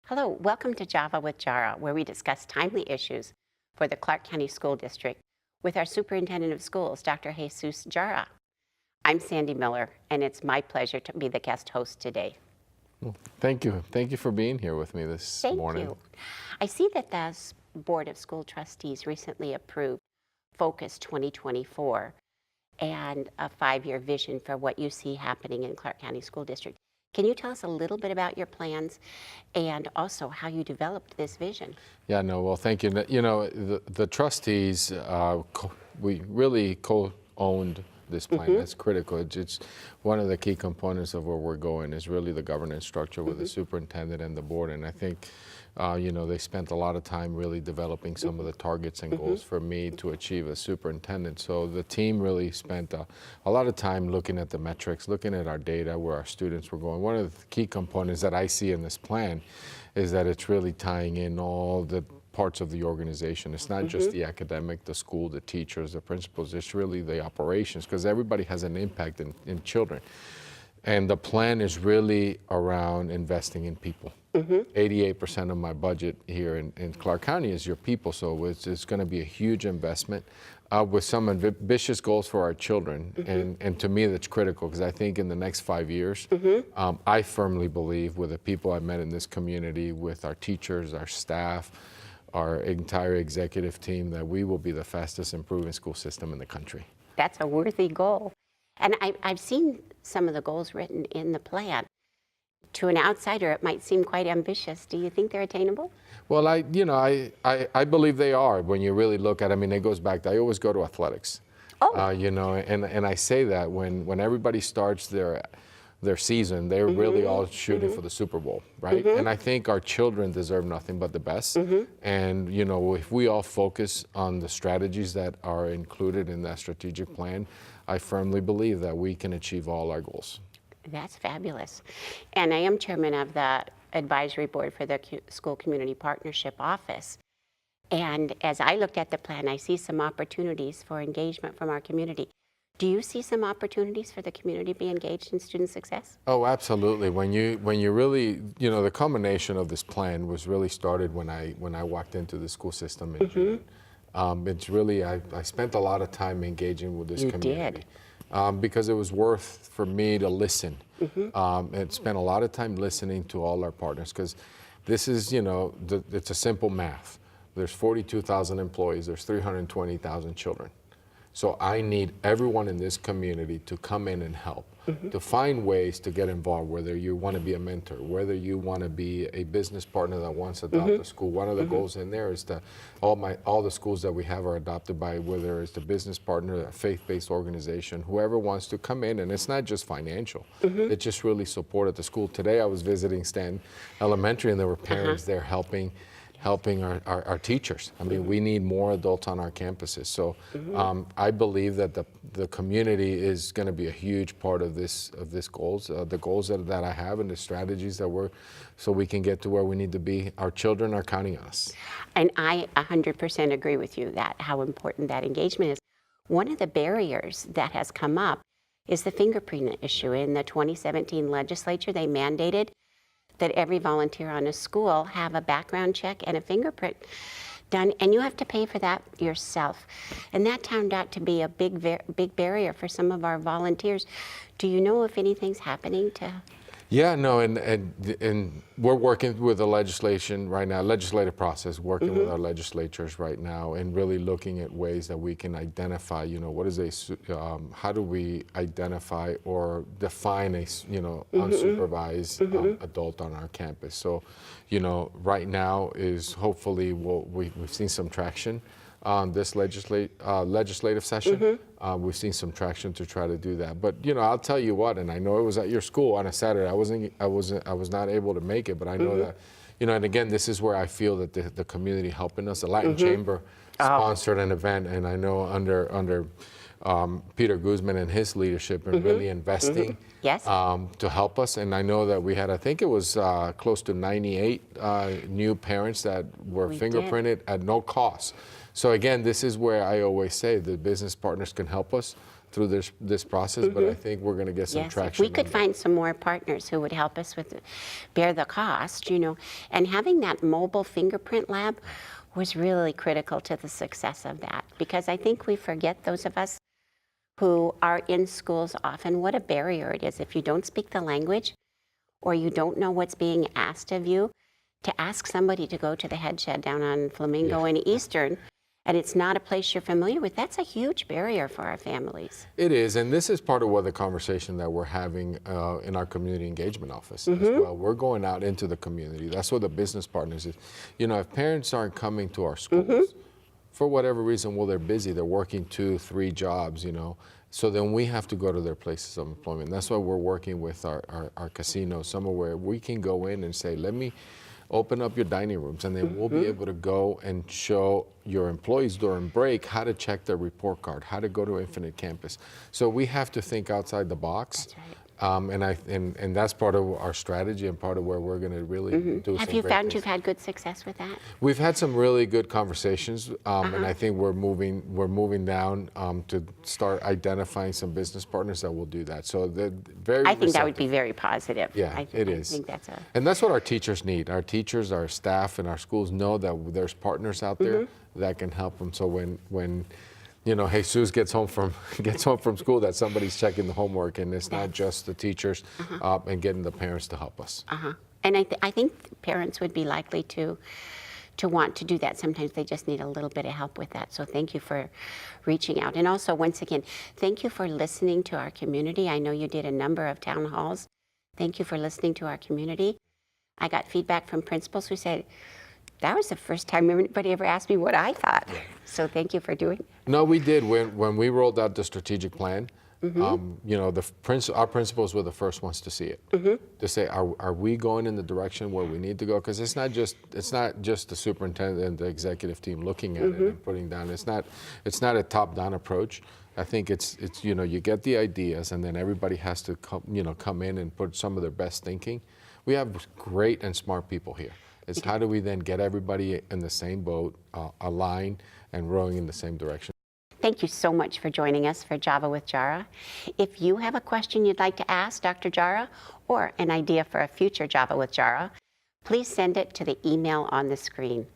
Hello, welcome to Java with Jara, where we discuss timely issues for the Clark County School District with our Superintendent of Schools, Dr. Jesus Jara. I'm Sandy Miller, and it's my pleasure to be the guest host today. Well, thank you. Thank you for being here with me this morning. Thank you. I see that the Board of School Trustees recently approved Focus 2024 and a 5-year vision for what you see happening in Clark County School District. Can you tell us a little bit about your plans and also how you developed this vision? Yeah, no, well, thank you. You know, the trustees, we really co-owned this plan. That's critical. It's one of the key components of where we're going is really the governance structure with the superintendent and the board. And I think, you know, they spent a lot of time really developing some of the targets and goals for me to achieve as superintendent. So the team really spent a lot of time looking at the metrics, looking at our data, where our students were going. One of the key components that I see in this plan is that it's really tying in all the parts of the organization. It's not just the academic, the school, the teachers, the principals, it's really the operations, because everybody has an impact in children. And the plan is really around investing in people. 88% of my budget here in Clark County is your people, so it's going to be a huge investment with some ambitious goals for our children. And to me, that's critical, because I think in the next 5 years, I firmly believe with the people I've met in this community, with our teachers, our staff, our entire executive team, that we will be the fastest improving school system in the country. That's a worthy goal. And I've seen some of the goals written in the plan. To an outsider, it might seem quite ambitious. Do you think they're attainable? Well, I believe they are. When you really look at it, I mean, it goes back to, I always go to athletics. Oh. You know, and I say that when everybody starts their season, they're really all shooting for the Super Bowl, right? And I think our children deserve nothing but the best. And, you know, if we all focus on the strategies that are included in that strategic plan, I firmly believe that we can achieve all our goals. That's fabulous. And I am chairman of the advisory board for the School Community Partnership Office. And as I looked at the plan, I see some opportunities for engagement from our community. Do you see some opportunities for the community to be engaged in student success? Oh, absolutely. When you really, you know, the combination of this plan was really started when I walked into the school system in June. It's really, I spent a lot of time engaging with this community. Because it was worth for me to listen and spend a lot of time listening to all our partners, because this is, you know, it's a simple math. There's 42,000 employees, there's 320,000 children. So I need everyone in this community to come in and help, to find ways to get involved, whether you want to be a mentor, whether you want to be a business partner that wants to adopt a school. One of the goals in there is that all the schools that we have are adopted by, whether it's the business partner, a faith-based organization, whoever wants to come in. And it's not just financial. It's just really support at the school. Today I was visiting Stanton Elementary, and there were parents there helping our teachers. I mean, we need more adults on our campuses. So I believe that the community is going to be a huge part of this goals, the goals that I have and the strategies that so we can get to where we need to be. Our children are counting on us. And I 100% agree with you that how important that engagement is. One of the barriers that has come up is the fingerprint issue. In the 2017 legislature, they mandated that every volunteer on a school have a background check and a fingerprint done, and you have to pay for that yourself. And that turned out to be a big barrier for some of our volunteers. Do you know if anything's happening to? Yeah, no, and we're working with the legislation right now, legislative process, working with our legislatures right now, and really looking at ways that we can identify, you know, what is how do we identify or define a, you know, unsupervised adult on our campus. So, you know, right now is hopefully we've seen some traction on this legislative session. We've seen some traction to try to do that. But, you know, I'll tell you what, and I know it was at your school on a Saturday. I was not able to make it, but I know that, you know, and again, this is where I feel that the community helping us. The Latin Chamber sponsored an event, and I know under Peter Guzman and his leadership and really investing to help us. And I know that we had, I think it was close to 98 new parents that were fingerprinted at no cost. So again, this is where I always say the business partners can help us through this process, but I think we're going to get some Yes, traction. if we could find some more partners who would help us with bear the cost, and having that mobile fingerprint lab was really critical to the success of that, because I think we forget, those of us who are in schools often, what a barrier it is if you don't speak the language or you don't know what's being asked of you, to ask somebody to go to the head shed down on Flamingo and Eastern, and it's not a place you're familiar with. That's a huge barrier for our families. It is, and this is part of what the conversation that we're having in our community engagement office as well. We're going out into the community. That's what the business partners is. If parents aren't coming to our schools, for whatever reason, well, they're busy, they're working 2-3 jobs, so then we have to go to their places of employment. That's why we're working with our casinos, somewhere where we can go in and say, let me open up your dining rooms, and then we'll be able to go and show your employees during break how to check their report card, how to go to Infinite Campus. So we have to think outside the box. That's right. And that's part of our strategy and part of where we're going to really do some Have you great found things. you've had good success with that? We've had some really good conversations, and I think we're moving down to start identifying some business partners that will do that. So they're very I think that would receptive. be very positive. Yeah, it is. I think that's a... And that's what our teachers need. Our teachers, our staff, and our schools know that there's partners out there that can help them. So when Jesus gets home from school, that somebody's checking the homework, and it's not just the teachers, and getting the parents to help us. And I think parents would be likely to want to do that. Sometimes they just need a little bit of help with that. So thank you for reaching out. And also, once again, thank you for listening to our community. I know you did a number of town halls. Thank you for listening to our community. I got feedback from principals who said, that was the first time anybody ever asked me what I thought. So thank you for doing it. No, we did. When we rolled out the strategic plan, our principals were the first ones to see it, to say, are we going in the direction where we need to go? Because it's not just the superintendent and the executive team looking at it and putting down. It's not a top-down approach. I think it's you get the ideas, and then everybody has to come in and put some of their best thinking. We have great and smart people here. It's how do we then get everybody in the same boat, aligned and rowing in the same direction. Thank you so much for joining us for Java with Jara. If you have a question you'd like to ask Dr. Jara, or an idea for a future Java with Jara, please send it to the email on the screen.